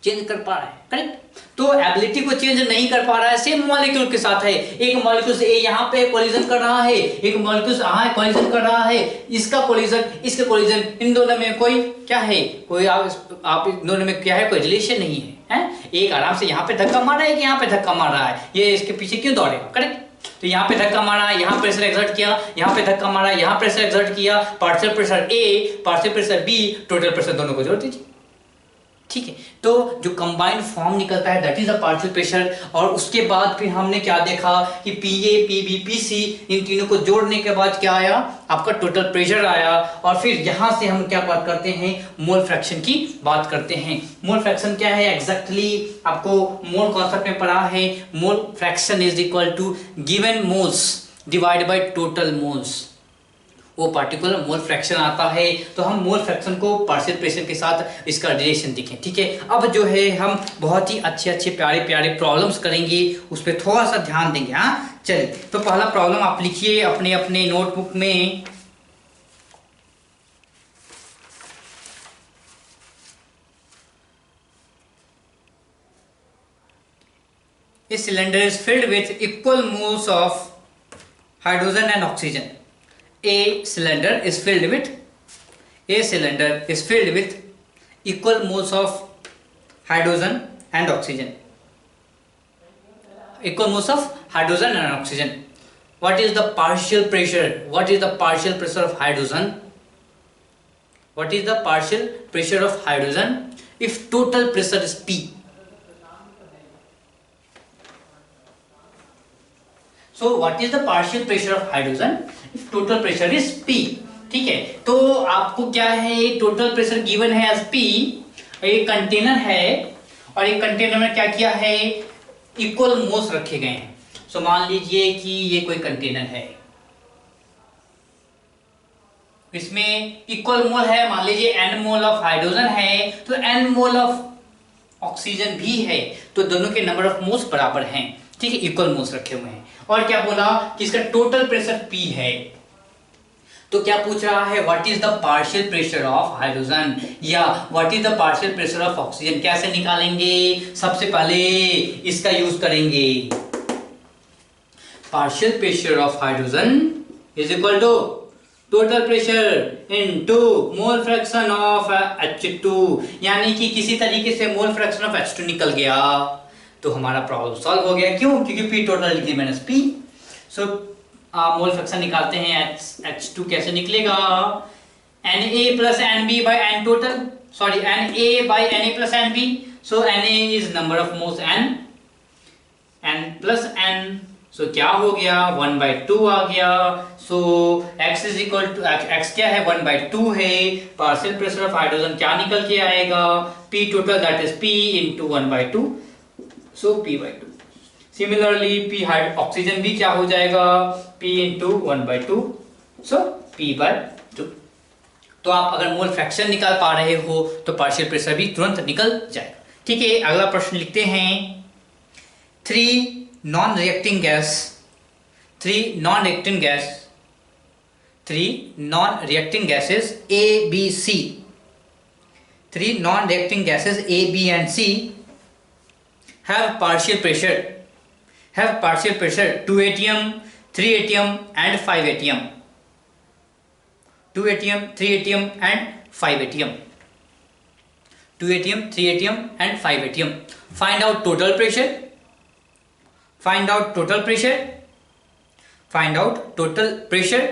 चेंज कर पा रहा है, करेक्ट। तो एबिलिटी को चेंज नहीं कर पा रहा है। सेम मॉलिक्यूल के साथ है, एक मॉलिक्यूल से यहाँ पे कोलिजन कर रहा है, एक मॉलिक्यूल से यहाँ कोलिजन कर रहा है, इसका कोलिजन, इसके कोलिजन, इन दोनों में कोई क्या है, कोई आप इन दोनों में क्या है, कोई रिलेशन नहीं है। एक आराम से यहाँ पे धक्का मार रहा है, यहाँ पे धक्का मार रहा है, ये इसके पीछे क्यों दौड़ेगा, करेक्ट। तो यहाँ पे धक्का मारा, यहाँ प्रेशर एक्सर्ट किया, यहाँ पे धक्का मारा, यहाँ प्रेशर एक्सर्ट किया, partial pressure A, partial pressure B, total pressure दोनों को जोड़ दीजिए। ठीक है, तो जो कंबाइंड फॉर्म निकलता है that is a partial pressure. और उसके बाद फिर हमने क्या देखा कि पीए, पीबी, पीसी, इन तीनों को जोड़ने के बाद क्या आया, आपका टोटल प्रेशर आया। और फिर यहां से हम क्या बात करते हैं, मोल फ्रैक्शन की बात करते हैं। मोल फ्रैक्शन क्या है एग्जैक्टली, आपको मोल कॉन्सेप्ट में पढ़ा है। Mole fraction is equal to given moles divide by total moles, वो पार्टिकुलर मोल फ्रैक्शन आता है। तो हम मोल फ्रैक्शन को पार्शियल प्रेशर के साथ इसका रिलेशन दिखें। ठीक है, अब जो है हम बहुत ही अच्छे प्यारे प्यारे प्रॉब्लम्स करेंगे, उस पर थोड़ा सा ध्यान देंगे। हाँ चलिए, तो पहला प्रॉब्लम आप लिखिए अपने अपने नोटबुक में। A cylinder is filled with equal moles of hydrogen and oxygen. A cylinder is filled with equal moles of hydrogen and oxygen. Equal moles of hydrogen and oxygen. What is the partial pressure? What is the partial pressure of hydrogen? What is the partial pressure of hydrogen if total pressure is P? So what is the partial pressure of hydrogen if total pressure is P? ठीक है, तो आपको क्या है, टोटल प्रेशर गिवन है एज P, एक कंटेनर है और एक कंटेनर में क्या किया है, इक्वल मोल्स रखे गए हैं. सो मान लीजिए कि ये कोई कंटेनर है, इसमें इक्वल मोल है, मान लीजिए n मोल ऑफ हाइड्रोजन है तो n मोल ऑफ ऑक्सीजन भी है, तो दोनों के नंबर ऑफ मोल्स बराबर हैं. ठीक है, इक्वल मोल्स रखे हुए हैं. और क्या बोला कि इसका टोटल प्रेशर P है. तो क्या पूछ रहा है, what is the partial pressure of hydrogen या what is the partial pressure of oxygen. कैसे निकालेंगे, सबसे पहले इसका यूज करेंगे. Partial pressure of hydrogen is equal to total pressure into mole fraction of H2. यानी कि किसी तरीके से मोल फ्रैक्शन ऑफ H2 निकल गया तो हमारा प्रॉब्लम सॉल्व हो गया. क्यों, क्योंकि P टोटल लिख दी मैंने P. सो मोल फ्रैक्शन निकालते हैं, H2 कैसे निकलेगा, Na plus Nb by N total, sorry Na by Na plus Nb. So Na is number of moles N plus N. So क्या हो गया, 1/2 आ गया. So x is equal to x क्या है, 1/2 है. पार्शियल प्रेशर ऑफ हाइड्रोजन क्या निकल के आएगा, P total that is P into 1/2. So P/2. Similarly P oxygen भी क्या हो जाएगा, P इंटू 1/2. सो P/2. तो आप अगर मोल फ्रैक्शन निकाल पा रहे हो तो पार्शियल प्रेशर भी तुरंत निकल जाएगा. ठीक है, अगला प्रश्न लिखते हैं. 3 non-reacting gases A, B, C. 3 non-reacting gases A, B and C have partial pressure 2 atm, 3 atm and 5 atm. 2 atm, 3 atm and 5 atm. 2 atm, 3 atm and 5 atm. Find out total pressure. Find out total pressure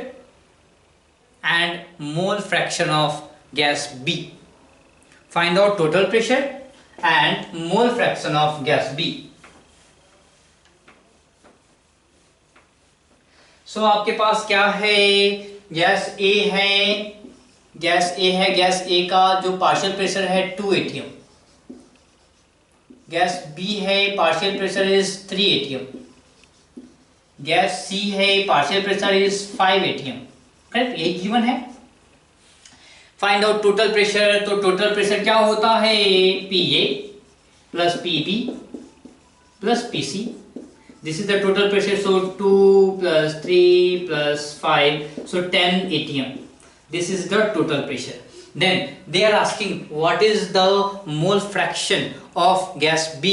and mole fraction of gas B. Find out total pressure and mole fraction of gas B. So आपके पास क्या है, गैस A है. गैस A का जो पार्शियल प्रेशर है 2 atm. गैस B है, partial pressure is 3 atm. Gas C है, partial pressure is 5 atm. Correct, यही गिवन है. Find out total pressure. तो टोटल प्रेशर क्या होता है, PA plus PB plus PC. This is the total pressure. So 2 plus 3 plus 5, so 10 atm. This is the total pressure. Then they are asking what is the mole fraction of gas B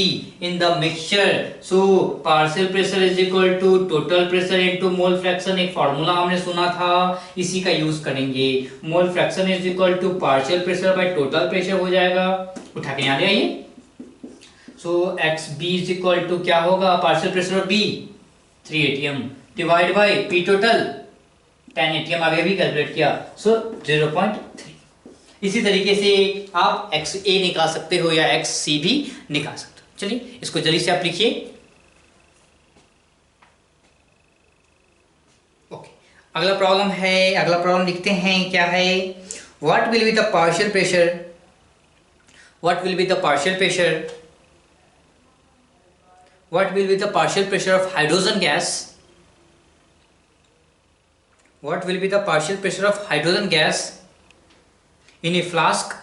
in the mixture. So partial pressure is equal to total pressure into mole fraction. एक फॉर्मूला हमने सुना था, इसी का यूज करेंगे. mole fraction is equal to partial pressure by total pressure हो जाएगा. उठा के यहाँ ले आइए. So XB is equal to क्या होगा, partial pressure of B 3 atm divide by P total 10 atm. अभी भी कैलकुलेट किया, सो 0.3. इसी तरीके से आप XA निकाल सकते हो या XC भी निकाल सकते हो. चलिए इसको जल्दी से आप लिखिए. ओके, अगला प्रॉब्लम है. अगला प्रॉब्लम लिखते हैं, क्या है, what will be the partial pressure. What will be the partial pressure. What will be the partial pressure of hydrogen gas. What will be the partial pressure of hydrogen gas in a flask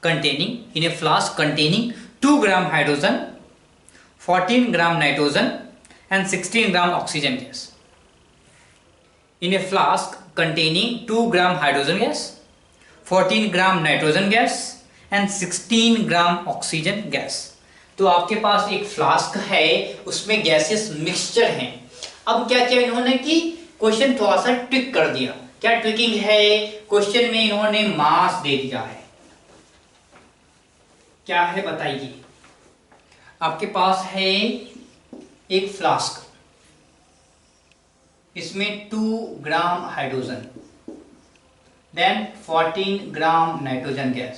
containing 2 gram hydrogen, 14 gram nitrogen and 16 gram oxygen gas. In a flask containing 2 gram hydrogen gas, 14 gram nitrogen gas and 16 gram oxygen gas. तो आपके पास एक फ्लास्क है, उसमें गैसेस मिक्सचर है। अब क्या किया इन्होंने कि क्वेश्चन थोड़ा सा ट्विक कर दिया। क्या ट्विकिंग है? क्वेश्चन में इन्होंने मास दे दिया है। क्या है बताइए? आपके पास है एक फ्लास्क, इसमें 2 gram hydrogen, then 14 gram nitrogen gas,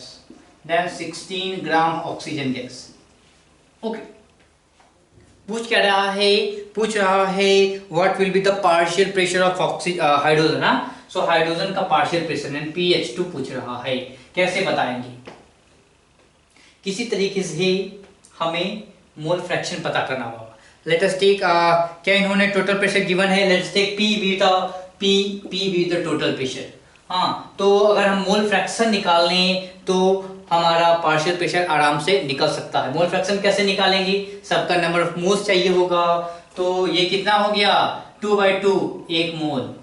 then 16 gram oxygen gas. Okay, पूछ क्या रहा है? पूछ रहा है what will be the partial pressure of hydrogen. So hydrogen का पार्शियल प्रेशर एंड pH2 पूछ रहा है। कैसे बताएंगे? किसी तरीके से हमें मोल फ्रैक्शन पता करना होगा। लेट अस टेक, क्या इन्होंने टोटल प्रेशर गिवन है? Let's take P be the total pressure. हाँ, तो अगर हम मोल फ्रैक्शन निकाल लें तो हमारा पार्शियल प्रेशर आराम से निकल सकता है। मोल फ्रैक्शन कैसे निकालेंगे? सबका नंबर ऑफ मोल्स चाहिए होगा। तो ये कितना हो गया? 2/2 1 मोल।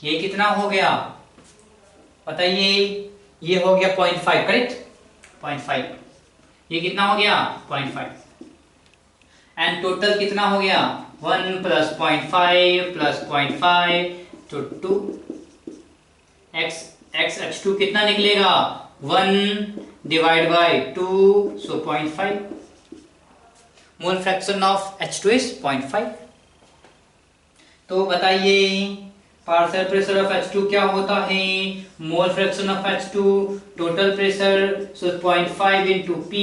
ये कितना हो गया बताइए? ये हो गया 0.5, करेक्ट? 0.5। ये कितना हो गया? 0.5। एंड टोटल कितना हो गया? 1 प्लस 0.5 प्लस 0.5 तो 2। H2 कितना निकलेगा? 1 divide by 2, so 0.5। Mole fraction of H2 is 0.5। तो बताइए पार्शियल प्रेशर ऑफ H2 क्या होता है? Mole fraction of H2 total pressure, so 0.5 into P,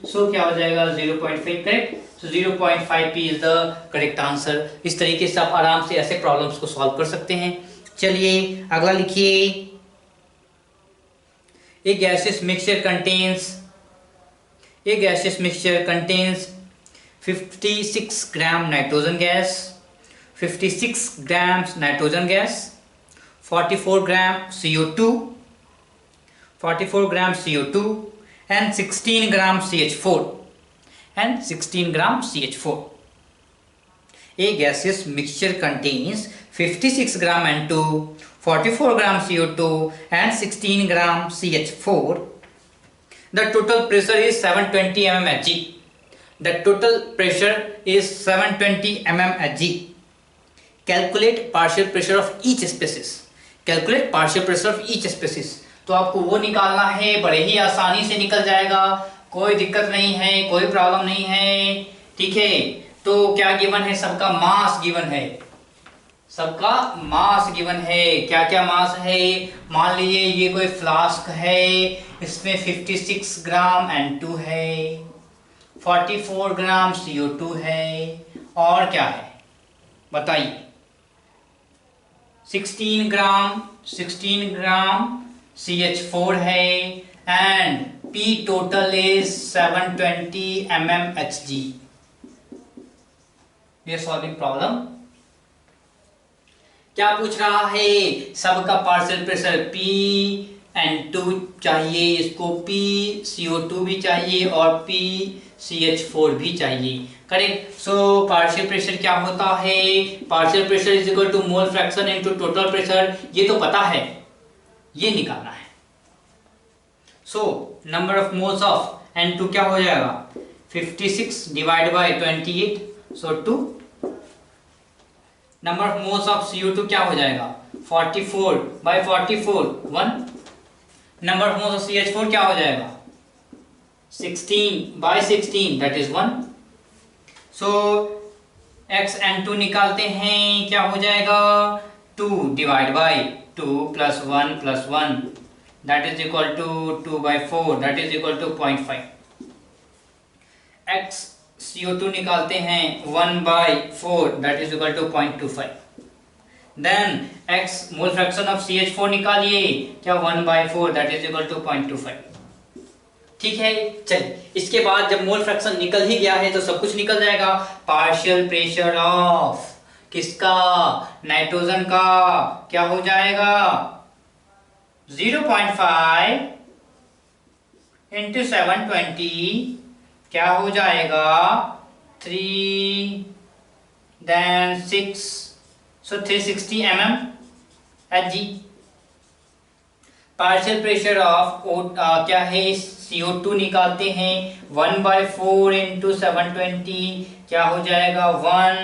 सो क्या हो जाएगा? 0.5, correct? So 0.5 P is the correct answer. इस तरीके से आप आराम से ऐसे प्रॉब्लम्स को सॉल्व कर सकते हैं। चलिए अगला लिखिए। A gaseous mixture contains 56 gram nitrogen gas, 56 grams nitrogen gas, 44 gram CO2, 44 gram CO2 and 16 gram CH4 and 16 gram CH4. A gaseous mixture contains 56 gram N2, 44 gram CO2 and 16 gram CH4. The total pressure is 720 mmHg. The total pressure is 720 mmHg. Calculate partial pressure of each species. Calculate partial pressure of each species. तो आपको वो निकालना है, बड़े ही आसानी से निकल जाएगा, कोई दिक्कत नहीं है, कोई प्रॉब्लम नहीं है। ठीक है, तो क्या गिवन है? सबका मास गिवन है। सबका मास गिवन है। क्या क्या मास है? मान लीजिए ये कोई फ्लास्क है, इसमें 56 ग्राम N2 है, 44 ग्राम CO2 है, और क्या है बताइए? 16 ग्राम CH4 है and P total is 720 mmHg। ये सॉल्विंग प्रॉब्लम। क्या पूछ रहा है? सबका पार्शियल प्रेशर P_N2 चाहिए, इसको PCO2 भी चाहिए और PCH4 भी चाहिए, करेक्ट? सो पार्शियल प्रेशर क्या होता है? Partial pressure is equal to mole fraction into total pressure. ये तो पता है, ये निकालना है। So number of moles of N2 क्या हो जाएगा? 56 divide by 28, so 2। Number of moles of CO2 क्या हो जाएगा? 44 by 44, 1। Number of moles of CH4 क्या हो जाएगा? 16 bye 16, that is 1। So XN2 निकालते हैं, क्या हो जाएगा? 2 divide by 2 plus 1 plus 1, that is equal to 2 by 4, that is equal to 0.5। CO2 निकालते हैं 1 by 4, that is equal to 0.25। Then X mole fraction of CH4 निकालिए, क्या 1 by 4, that is equal to 0.25। ठीक है, चलिए इसके बाद जब मोल फ्रैक्शन निकल ही गया है तो सब कुछ निकल जाएगा। पार्शियल प्रेशर ऑफ किसका? नाइट्रोजन का क्या हो जाएगा? 0.5 इंटू 720 क्या हो जाएगा? 3 then 6, so 360 mmHg। Partial pressure of क्या है CO2 निकालते हैं 1/4 इंटू 720 क्या हो जाएगा 1,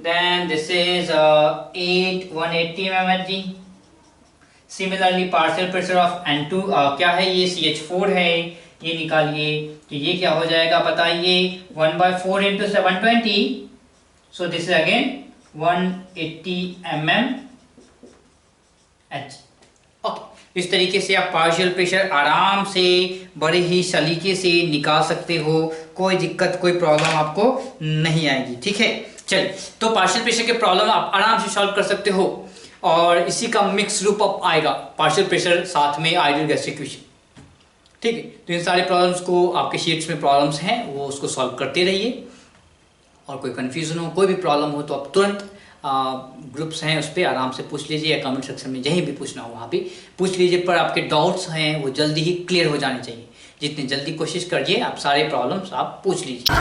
then this is 180 mmHg। Similarly partial pressure of N2 क्या है ये CH4 है, ये निकालिए तो ये क्या हो जाएगा बताइए 1/4 into 720, so this is again 180 mmHg। Okay, इस तरीके से आप पार्शियल प्रेशर आराम से बड़े ही सलीके से निकाल सकते हो, कोई दिक्कत कोई प्रॉब्लम आपको नहीं आएगी। ठीक है, चलिए तो पार्शियल प्रेशर के प्रॉब्लम आप आराम से सॉल्व कर सकते हो और इसी का मिक्स रूप अप आएगा पार्शियल प्रेशर साथ में आइडियल गैस इक्वेशन। ठीक है, तो इन सारे प्रॉब्लम्स को आपके शीट्स में प्रॉब्लम्स हैं वो उसको सॉल्व करते रहिए और कोई कन्फ्यूजन हो कोई भी प्रॉब्लम हो तो आप तुरंत ग्रुप्स हैं उस पर आराम से पूछ लीजिए या कमेंट सेक्शन में जहीं भी पूछना हो वहाँ भी पूछ लीजिए, पर आपके डाउट्स हैं वो जल्दी ही क्लियर हो जाने चाहिए। जितनी जल्दी कोशिश करिए आप सारे प्रॉब्लम्स आप पूछ लीजिए।